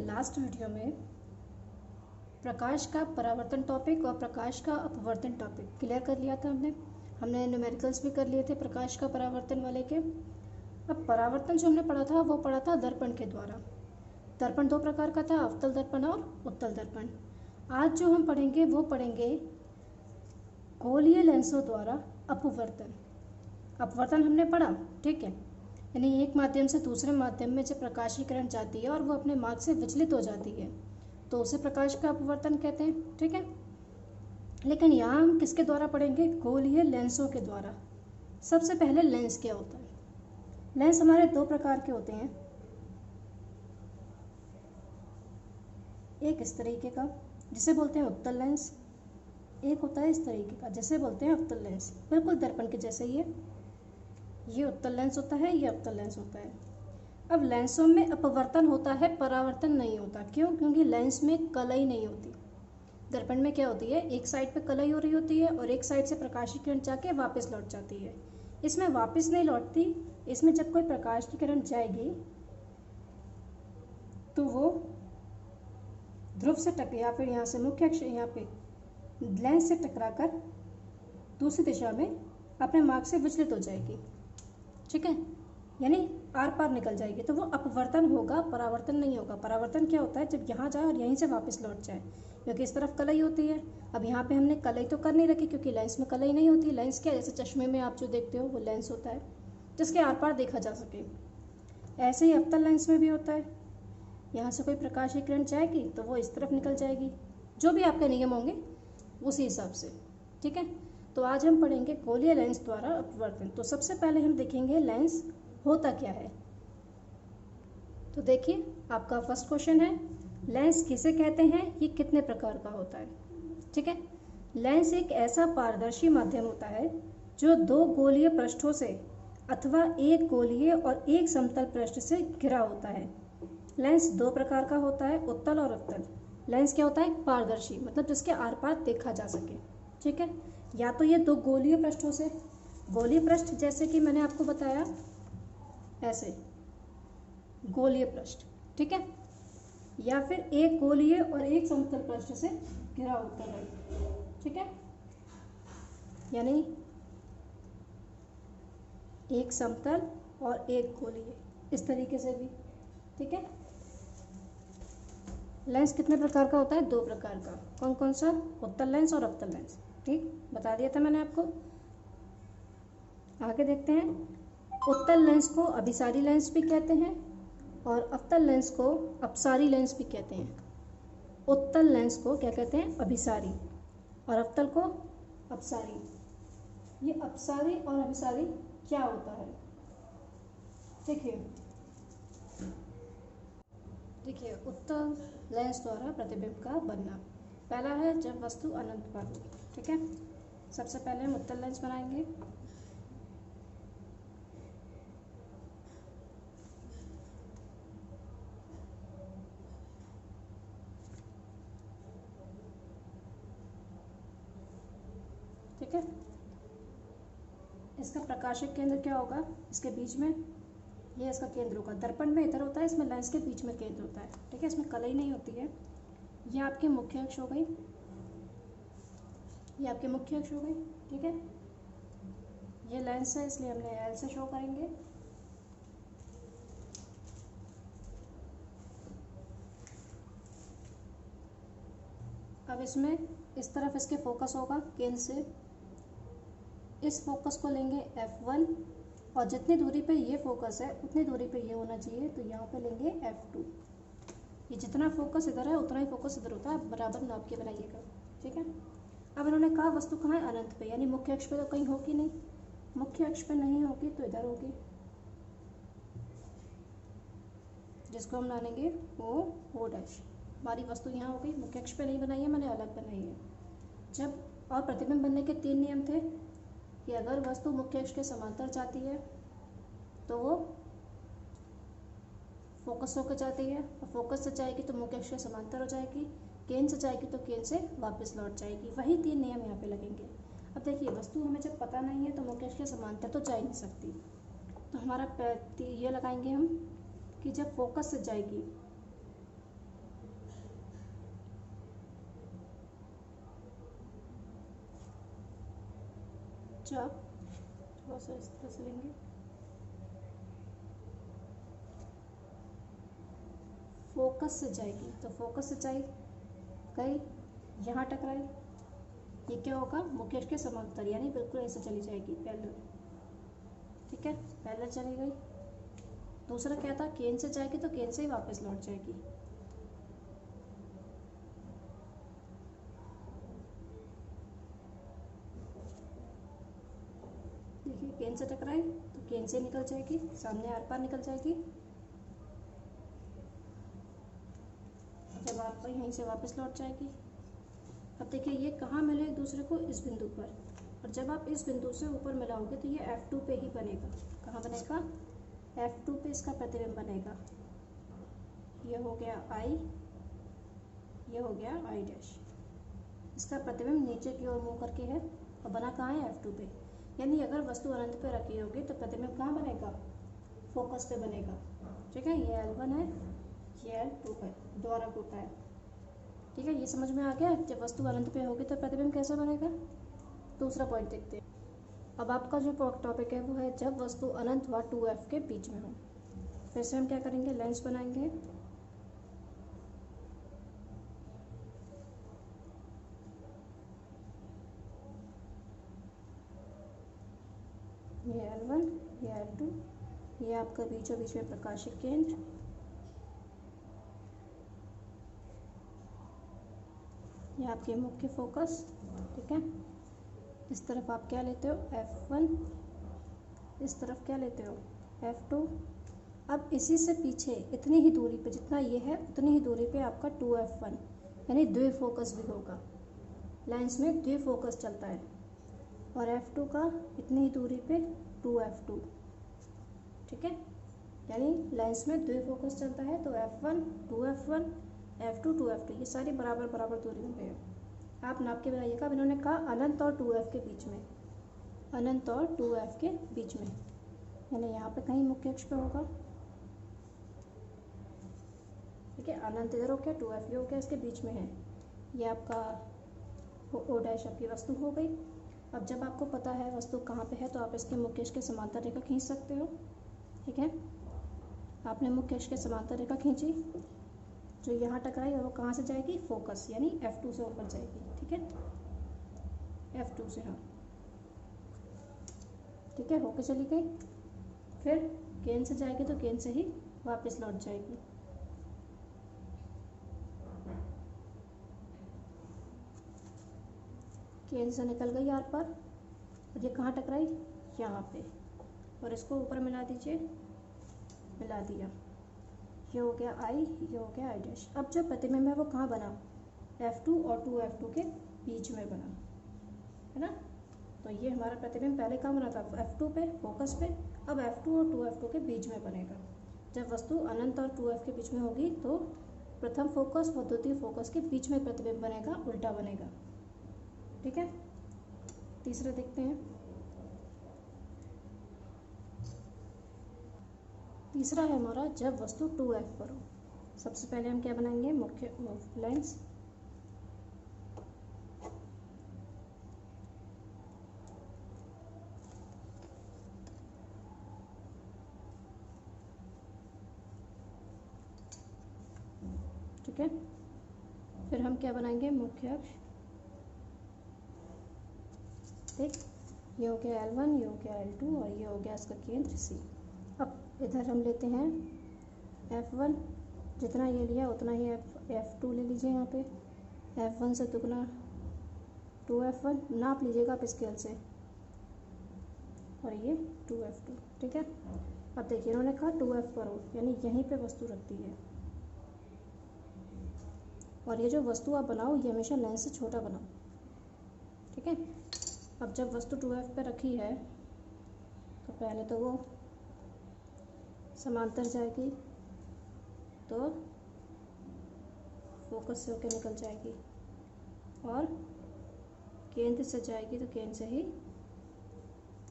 Last video में प्रकाश का परावर्तन टॉपिक और प्रकाश का अपवर्तन टॉपिक क्लियर कर लिया था हमने न्यूमेरिकल्स भी कर लिए थे प्रकाश का परावर्तन वाले के। अब परावर्तन जो हमने पढ़ा था वो पढ़ा था दर्पण के द्वारा। दर्पण दो प्रकार का था, अवतल दर्पण और उत्तल दर्पण। आज जो हम पढ़ेंगे वो पढ़ेंगे गोलीय लेंसों द्वारा अपवर्तन। अपवर्तन हमने पढ़ा, ठीक है, यानी एक माध्यम से दूसरे माध्यम में जब प्रकाश की किरण जाती है और वो अपने मार्ग से विचलित हो जाती है तो उसे प्रकाश का अपवर्तन कहते हैं, ठीक है। लेकिन यहाँ हम किसके द्वारा पढ़ेंगे? गोलीय लेंसों के द्वारा। सबसे पहले लेंस क्या होता है? लेंस हमारे दो प्रकार के होते हैं, एक इस तरीके का जिसे बोलते हैं उत्तल लेंस, एक होता है इस तरीके का जिसे बोलते हैं अवतल लेंस। बिल्कुल दर्पण के जैसे ही है, ये उत्तल लेंस होता है, ये अवतल लेंस होता है। अब लेंसों में अपवर्तन होता है, परावर्तन नहीं होता। क्यों? क्योंकि लेंस में कलई नहीं होती। दर्पण में क्या होती है, एक साइड पे कलई हो रही होती है और एक साइड से प्रकाश की किरण जाके वापस लौट जाती है। इसमें वापस नहीं लौटती, इसमें जब कोई प्रकाश की किरण जाएगी तो वो ध्रुव से टकरा या फिर यहाँ से मुख्य अक्ष यहाँ पे लेंस से टकराकर दूसरी दिशा में अपने मार्ग से विचलित हो जाएगी, ठीक है, यानी आर पार निकल जाएगी। तो वो अपवर्तन होगा, परावर्तन नहीं होगा। परावर्तन क्या होता है? जब यहाँ जाए और यहीं से वापस लौट जाए, क्योंकि इस तरफ कलई होती है। अब यहाँ पे हमने कलई तो कर नहीं रखी क्योंकि लेंस में कलई नहीं होती। लेंस क्या है? जैसे चश्मे में आप जो देखते हो वो लेंस होता है जिसके आर पार देखा जा सके। ऐसे ही अवतल लेंस में भी होता है, यहाँ से कोई प्रकाश की किरण जाएगी तो वो इस तरफ निकल जाएगी। जो भी आपके नियम होंगे उसी हिसाब से, ठीक है। तो आज हम पढ़ेंगे गोलीय लेंस द्वारा अपवर्तन। तो सबसे पहले हम देखेंगे लेंस होता क्या है। तो देखिए, आपका फर्स्ट क्वेश्चन है, लेंस किसे कहते हैं, ये कितने प्रकार का होता है, ठीक है। लेंस एक ऐसा पारदर्शी माध्यम होता है जो दो गोलीय पृष्ठों से अथवा एक गोलीय और एक समतल पृष्ठ से घिरा होता है। लेंस दो प्रकार का होता है, उत्तल और अवतल। लेंस क्या होता है? पारदर्शी, मतलब जिसके आर पार देखा जा सके, ठीक है। या तो ये दो गोलीय पृष्ठों से, गोलीय पृष्ठ जैसे कि मैंने आपको बताया ऐसे गोलीय पृष्ठ, ठीक है, या फिर एक गोलीय और एक समतल पृष्ठ से घिरा होता है, ठीक है, यानी एक समतल और एक गोलीय, इस तरीके से भी, ठीक है। लेंस कितने प्रकार का होता है? दो प्रकार का। कौन कौन सा? उत्तल लेंस और अवतल लेंस, ठीक, बता दिया था मैंने आपको। आगे देखते हैं। उत्तल लेंस को अभिसारी लेंस भी कहते हैं और अवतल लेंस को अपसारी लेंस भी कहते हैं। उत्तल लेंस को क्या कहते हैं? अभिसारी, और अवतल को अपसारी। ये अपसारी और अभिसारी क्या होता है? देखिए, उत्तल लेंस द्वारा प्रतिबिंब का बनना। पहला है जब वस्तु अनंत पर हो, ठीक है। सबसे पहले हम उत्तल लेंस बनाएंगे। ठीक है, इसका प्रकाशिक केंद्र क्या होगा? इसके बीच में ये इसका केंद्र होगा। दर्पण में इधर होता है, इसमें लेंस के बीच में केंद्र होता है, ठीक है। इसमें कलई नहीं होती है। ये आपकी मुख्य अक्ष हो गई, ये आपकी मुख्य अक्ष हो गई, ठीक है। ये लेंस है इसलिए हमने एल से शो करेंगे। अब इसमें इस तरफ इसके फोकस होगा केंद्र से, इस फोकस को लेंगे F1 और जितनी दूरी पे ये फोकस है उतनी दूरी पे ये होना चाहिए, तो यहाँ पे लेंगे F2। ये जितना फोकस इधर है उतना ही फोकस इधर होता है, बराबर नाप के बनाइएगा, ठीक है। अब इन्होंने कहा वस्तु कहाँ है? अनंत पे, यानी मुख्य अक्ष पे तो कहीं होगी नहीं, मुख्य अक्ष पे नहीं होगी तो इधर होगी, जिसको हम मानेंगे O डैश। हमारी वस्तु यहाँ हो गई, मुख्य अक्ष पे नहीं बनाई है मैंने, अलग बनाई है। जब और प्रतिबिंब बनने के तीन नियम थे कि अगर वस्तु मुख्य अक्ष के समांतर जाती है तो वो फोकस होकर जाती है, और फोकस से जाएगी तो मुख्य अक्ष के समांतर हो जाएगी, केंद्र से जाएगी तो केंद्र से वापस लौट जाएगी। वही तीन नियम यहाँ पे लगेंगे। अब देखिए, वस्तु हमें जब पता नहीं है तो मुख्य अक्ष के समांतर तो जा ही नहीं सकती, तो हमारा ये लगाएंगे हम कि जब फोकस से जाएगी चाप थोड़ा सा इस तरह से लेंगे, फोकस से जाएगी तो फोकस से जाएगी, गई यहाँ टकराई, ये क्या होगा, मुख्य अक्ष के समांतर, यानी बिल्कुल ऐसे चली जाएगी पैरेलल। ठीक है, पैरेलल चली गई। दूसरा क्या था, केंद्र से जाएगी तो केंद्र से ही वापस लौट जाएगी। देखिए केंद्र से टकराई तो केंद्र से निकल जाएगी, सामने आर पार निकल जाएगी। जब आर पार यहीं से वापस लौट जाएगी। अब देखिए ये कहाँ मिले एक दूसरे को, इस बिंदु पर, और जब आप इस बिंदु से ऊपर मिलाओगे तो ये F2 पे ही बनेगा। कहाँ बनेगा, F2 पे इसका प्रतिबिंब बनेगा। ये हो गया I, ये हो गया I डैश। इसका प्रतिबिंब नीचे की ओर मुँह करके है और बना कहाँ है, F2 पे। यानी अगर वस्तु अनंत पे रखी होगी तो प्रतिबिंब कहाँ बनेगा, फोकस पे बनेगा। ठीक है, ये L1 है, ये L2 है, द्वारा होता है। ठीक है, ये समझ में आ गया। जब वस्तु अनंत पे होगी तो प्रतिबिंब कैसा बनेगा। दूसरा पॉइंट देखते हैं। अब आपका जो टॉपिक है वो है जब वस्तु अनंत व 2F के बीच में हो। फिर से हम क्या करेंगे, लेंस बनाएंगे। ये L1, ये L2, ये आपका बीचों बीच में प्रकाशिक केंद्र, ये आपके मुख्य फोकस। ठीक है, इस तरफ आप क्या लेते हो, F1, इस तरफ क्या लेते हो, F2। अब इसी से पीछे इतनी ही दूरी पे, जितना ये है उतनी ही दूरी पे आपका 2F1 यानी द्विफोकस भी होगा। लेंस में द्विफोकस चलता है, और F2 का इतनी ही दूरी पे 2F2। ठीक है, यानी लेंस में द्विफोकस चलता है तो F1 2F1, F2 2F2, ये सारी बराबर बराबर दूरी पे है। आप नाप के बनाइएगा। अब इन्होंने कहा अनंत और 2F के बीच में, अनंत और 2F के बीच में, यानी यहाँ पे कहीं मुख्य अक्ष पे होगा। ठीक है, अनंत इधर हो गया, 2F ये हो गया, इसके बीच में है। ये आपका O डैश आपकी वस्तु हो गई। अब जब आपको पता है वस्तु कहाँ पे है तो आप इसके मुख्य अक्ष के समांतर रेखा खींच सकते हो। ठीक है, आपने मुख्य अक्ष के समांतर रेखा खींची, जो यहाँ टकराई और वो कहाँ से जाएगी, फोकस, यानी F2 से ऊपर जाएगी। ठीक है, F2 से, हाँ ठीक है, होके चली गई। फिर केंद्र से जाएगी तो केंद्र से ही वापस लौट जाएगी। केंद्र से निकल गई आर पार, और ये कहाँ टकराई, यहाँ पे, और इसको ऊपर मिला दीजिए, मिला दिया। ये हो गया I, ये हो गया I डैश। अब जो प्रतिबिंब है वो कहाँ बना, F2 और 2F2 के बीच में बना, है ना। तो ये हमारा प्रतिबिंब पहले कहाँ बना था, F2 पे, फोकस पे। अब F2 और 2F2 के बीच में बनेगा। जब वस्तु अनंत और 2F के बीच में होगी तो प्रथम फोकस व द्वितीय फोकस के बीच में प्रतिबिंब बनेगा, उल्टा बनेगा। ठीक है, तीसरा देखते हैं। तीसरा है हमारा जब वस्तु 2F पर हो। सबसे पहले हम क्या बनाएंगे, मुख्य लेंस। ठीक है, फिर हम क्या बनाएंगे, मुख्य अक्ष। ठीक, ये हो गया L1, ये हो गया L2 और ये हो गया इसका केंद्र C। अब इधर हम लेते हैं F1, जितना ये लिया उतना ही F2 ले लीजिए। यहाँ पे F1 से दुगना 2F1 नाप लीजिएगा आप स्केल से, और ये 2F2। ठीक है, अब देखिए इन्होंने कहा 2F पर हो, यानी यहीं पे वस्तु रखती है, और ये जो वस्तु आप बनाओ ये हमेशा लेंस से छोटा बनाओ। ठीक है, अब जब वस्तु 2F पे रखी है तो पहले तो वो समांतर जाएगी तो फोकस से होकर निकल जाएगी, और केंद्र से जाएगी तो केंद्र से ही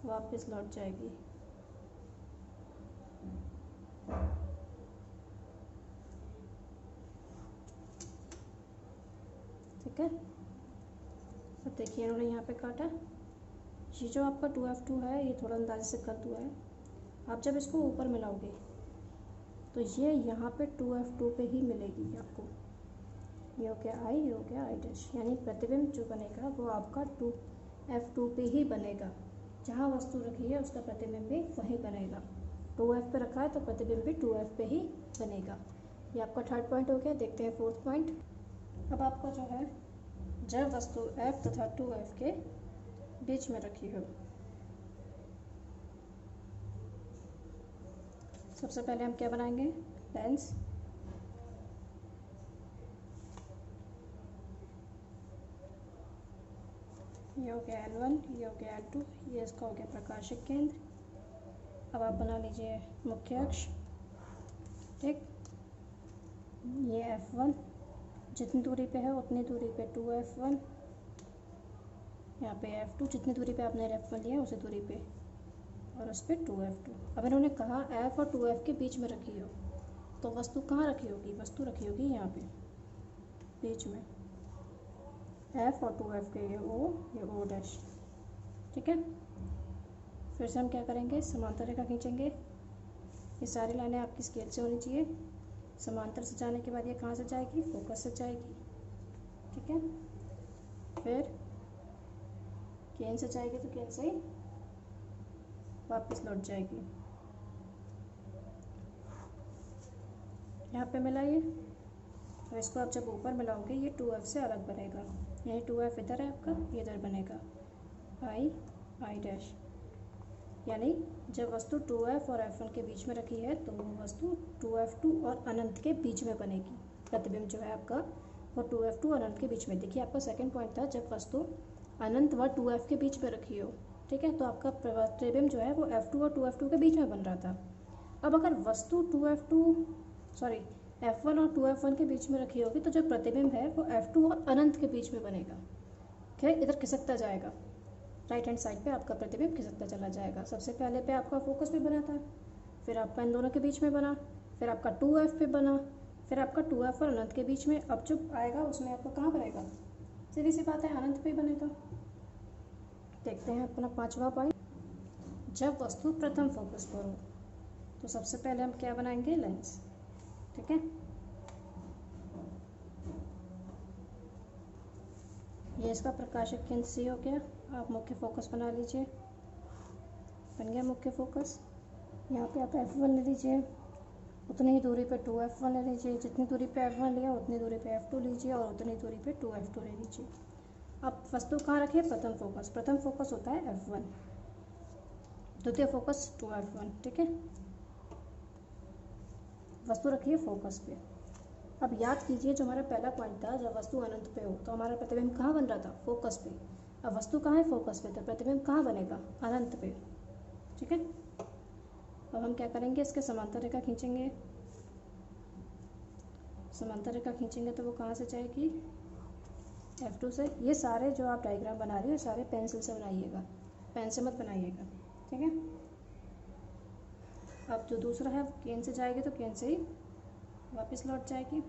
वापस लौट जाएगी। ठीक है, अब देखिए इन्होंने यहाँ पे काटा, ये जो आपका 2F2 है ये थोड़ा अंदाजे से गलत हुआ है। आप जब इसको ऊपर मिलाओगे तो ये यहाँ पे 2F2 पे ही मिलेगी आपको। ये हो गया आई, ये हो गया आई डैश, यानी प्रतिबिंब जो बनेगा वो आपका 2F2 पे ही बनेगा। जहाँ वस्तु रखी है उसका प्रतिबिंब भी वहीं बनेगा। 2F पे रखा है तो प्रतिबिंब भी 2F पे ही बनेगा। ये आपका थर्ड पॉइंट हो गया। देखते हैं फोर्थ पॉइंट। अब आपका जो है, जब वस्तु F तथा 2F के बीच में रखी हो, सबसे पहले हम क्या बनाएंगे, लेंस। ये हो गया L1, ये हो गया L2, ये इसका हो गया प्रकाशिक केंद्र। अब आप बना लीजिए मुख्य अक्ष। ठीक, ये F1 जितनी दूरी पे है उतनी दूरी पे 2F1, यहाँ पे F2 जितनी दूरी पे आपने F1 लिया उसी दूरी पे, और उस पर 2F2। अब इन्होंने कहा F और 2F के बीच में रखी हो, तो वस्तु कहाँ रखी होगी, वस्तु रखी होगी यहाँ पे बीच में, F और 2F के, ये O डैश। ठीक है, फिर से हम क्या करेंगे, समांतर रेखा खींचेंगे। ये सारी लाइनें आपकी स्केल से होनी चाहिए। समांतर से जाने के बाद ये कहाँ से जाएगी, फोकस से जाएगी। ठीक है, फिर केंद्र से जाएगी तो केंद्र से ही वापस लौट जाएगी। यहाँ पे मिला ये, और इसको आप जब ऊपर मिलाओगे ये 2F से अलग बनेगा, यानी 2F इधर है आपका, ये इधर बनेगा आई डैश। यानी जब वस्तु 2F और F1 के बीच में रखी है तो वो वस्तु 2F2 और अनंत के बीच में बनेगी। प्रतिबिंब जो है आपका वो 2F2 और अनंत के बीच में। देखिए आपका सेकंड पॉइंट था जब वस्तु अनंत व 2F के बीच में रखी हो। ठीक है, तो आपका प्रतिबिंब जो है वो F2 और 2F2 के बीच में बन रहा था। अब अगर वस्तु F1 और 2F1 के बीच में रखी होगी तो जो प्रतिबिंब है वो F2 और अनंत के बीच में बनेगा। ठीक, इधर खिसकता जाएगा, राइट हैंड साइड पे आपका प्रतिबिंब खिसकता चला जाएगा। सबसे पहले पे आपका फोकस पे बना था, फिर आपका इन दोनों के बीच में बना, फिर आपका 2F पे बना, फिर आपका 2F और अनंत के बीच में। अब जो आएगा उसमें आपका कहाँ बनेगा, सीधी सी बात है अनंत पे बनेगा। देखते हैं अपना पांचवा पॉइंट। जब वस्तु प्रथम फोकस पर हो तो सबसे पहले हम क्या बनाएंगे, लेंस। ठीक है, ये इसका प्रकाशिक केंद्र C हो गया। आप मुख्य फोकस बना लीजिए, बन गया मुख्य फोकस। यहाँ पे आप F1 ले लीजिए, उतनी ही दूरी पे 2F1 ले लीजिए, जितनी दूरी पे F1 लिया उतनी दूरी पे F2 लीजिए, और उतनी दूरी पे 2F2 ले लीजिए। अब वस्तु कहाँ रखिए, प्रथम फोकस। प्रथम फोकस होता है F1, द्वितीय फोकस 2F1। ठीक है, वस्तु रखिए फोकस पे। अब याद कीजिए जो हमारा पहला पॉइंट था, जब वस्तु अनंत पे हो तो हमारा प्रतिबिंब कहाँ बन रहा था, फोकस पे। अब वस्तु कहाँ है, फोकस पे, तो प्रतिबिंब कहाँ बनेगा, अनंत पे। ठीक है, अब हम क्या करेंगे, इसके समांतर रेखा खींचेंगे। समांतर रेखा खींचेंगे तो वो कहाँ से जाएगी, F2 से। ये सारे जो आप डायग्राम बना रहे हो सारे पेंसिल से बनाइएगा, पेन से मत बनाइएगा। ठीक है, अब जो दूसरा है केंद्र से जाएगी तो केंद्र से ही वापस लौट जाएगी।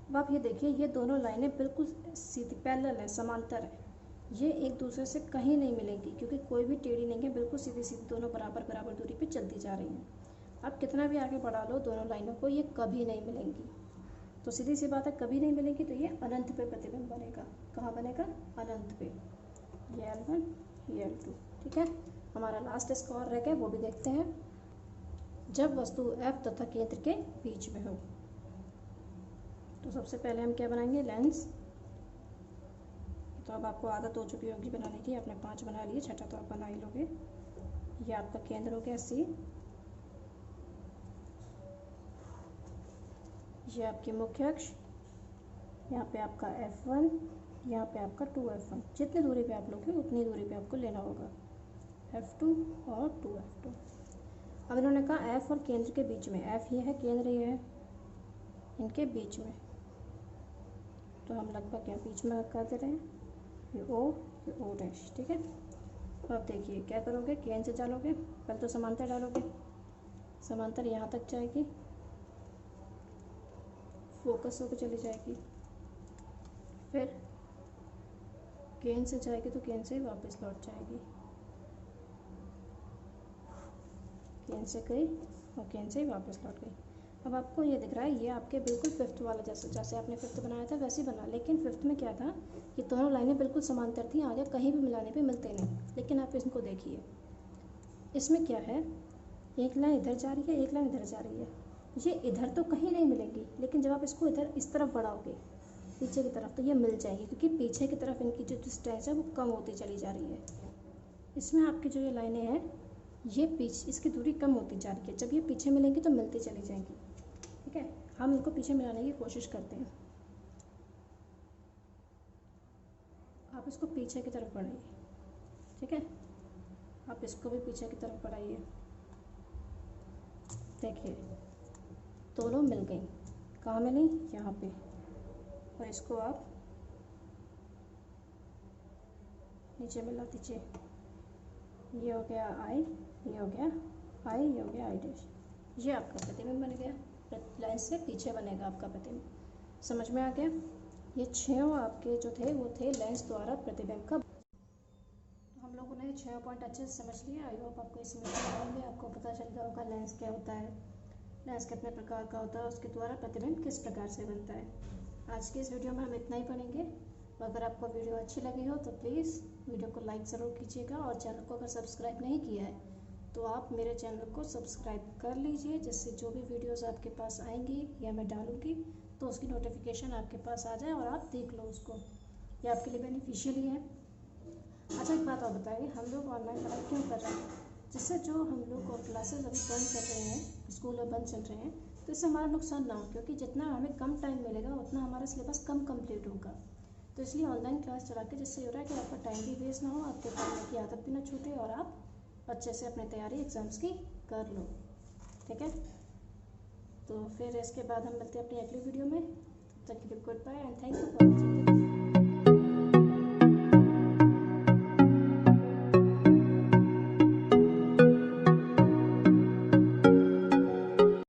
अब आप ये देखिए, ये दोनों लाइनें बिल्कुल सीधी पैरेलल है, समांतर है। ये एक दूसरे से कहीं नहीं मिलेंगी क्योंकि कोई भी टेढ़ी नहीं है, बिल्कुल सीधी सीधी दोनों बराबर बराबर दूरी पे चलती जा रही हैं। आप कितना भी आगे बढ़ा लो दोनों लाइनों को, ये कभी नहीं मिलेंगी। तो सीधी सी बात है, कभी नहीं मिलेंगी, तो ये अनंत पे प्रतिबिंब बनेगा। कहाँ बनेगा, अनंत पे। ये L1, ये L2। ठीक है, हमारा लास्ट स्कोर रह गया, वो भी देखते हैं। जब वस्तु F तथा केंद्र के बीच में हो तो सबसे पहले हम क्या बनाएंगे, लेंस। तो अब आपको आदत हो चुकी होगी बनाने की, आपने 5 बना लिए, छठा तो आप बना ही लोगे। ये आपका केंद्र हो गया C, ये आपकी मुख्य अक्ष, यहाँ पे आपका F1, यहाँ पे आपका 2F1। जितनी दूरी पे आप लोगे उतनी दूरी पे आपको लेना होगा, F2 और 2F2। अब इन्होंने कहा F और केंद्र के बीच में, F ये है, केंद्र ये है, इनके बीच में। तो हम लगभग यहाँ बीच में कर दे रहे हैं, ये O डैश। ठीक है, अब देखिए क्या करोगे, केंद्र से डालोगे, पहले तो समांतर डालोगे, समांतर यहाँ तक जाएगी, फोकस होकर चली जाएगी, फिर गेन से जाएगी तो गेन से ही वापस लौट जाएगी, गेन से गई और गेन से ही वापस लौट गई। अब आपको ये दिख रहा है ये आपके बिल्कुल फिफ्थ वाला जैसे आपने फिफ्थ बनाया था वैसे ही बना, लेकिन फिफ्थ में क्या था, ये दोनों लाइनें बिल्कुल समांतर थी, आगे कहीं भी मिलाने पे मिलते नहीं। लेकिन आप इनको देखिए, इसमें क्या है, एक लाइन इधर जा रही है, एक लाइन इधर जा रही है, ये इधर तो कहीं नहीं मिलेंगी, लेकिन जब आप इसको इधर इस तरफ बढ़ाओगे पीछे की तरफ तो ये मिल जाएगी, क्योंकि पीछे की तरफ इनकी जो डिस्टेंस है वो कम होती चली जा रही है। इसमें आपकी जो ये लाइनें हैं ये पीछे इसकी दूरी कम होती जा रही है, जब ये पीछे मिलेंगी तो मिलती चली जाएंगी। ठीक है, हम इनको पीछे मिलाने की कोशिश करते हैं। आप इसको पीछे की तरफ बढ़ाइए, ठीक है, आप इसको भी पीछे की तरफ बढ़ाइए। देखिए दोनों मिल गई, कहाँ मिली, यहाँ पे, और इसको आप नीचे मिला दीजिए। ये हो गया आई, ये हो गया आई, ये हो गया आई डैश, ये आपका प्रतिबिंब बन गया। लाइन से पीछे बनेगा आपका प्रतिबिंब। समझ में आ गया? ये 6 आपके जो थे वो थे लेंस द्वारा प्रतिबिंब का। तो हम लोगों ने 6 पॉइंट अच्छे से समझ लिया। आई होप आपको इसमें होंगे, आपको पता चल गया होगा लेंस क्या होता है, लेंस कितने प्रकार का होता है, उसके द्वारा प्रतिबिंब किस प्रकार से बनता है। आज की इस वीडियो में हम इतना ही पढ़ेंगे। अगर आपको वीडियो अच्छी लगी हो तो प्लीज़ वीडियो को लाइक ज़रूर कीजिएगा, और चैनल को अगर सब्सक्राइब नहीं किया है तो आप मेरे चैनल को सब्सक्राइब कर लीजिए, जिससे जो भी वीडियोस आपके पास आएंगी या मैं डालूँगी तो उसकी नोटिफिकेशन आपके पास आ जाए और आप देख लो उसको। ये आपके लिए बेनिफिशियल ही है। अच्छा एक बात और बताइए, हम लोग ऑनलाइन पढ़ाई क्यों कर रहे हैं? जिससे जो हम लोग को क्लासेस अभी बंद चल रहे हैं, स्कूल में बंद चल रहे हैं, तो इससे हमारा नुकसान ना हो, क्योंकि जितना हमें कम टाइम मिलेगा उतना हमारा सिलेबस कम कंप्लीट होगा। तो इसलिए ऑनलाइन क्लास चला के जिससे हो रहा है कि आपका टाइम भी वेस्ट ना हो, आपके पढ़ने की आदत भी ना छूटे, और आप अच्छे से अपनी तैयारी एग्ज़ाम्स की कर लो। ठीक है, तो फिर इसके बाद हम मिलते हैं अपनी अगली वीडियो में।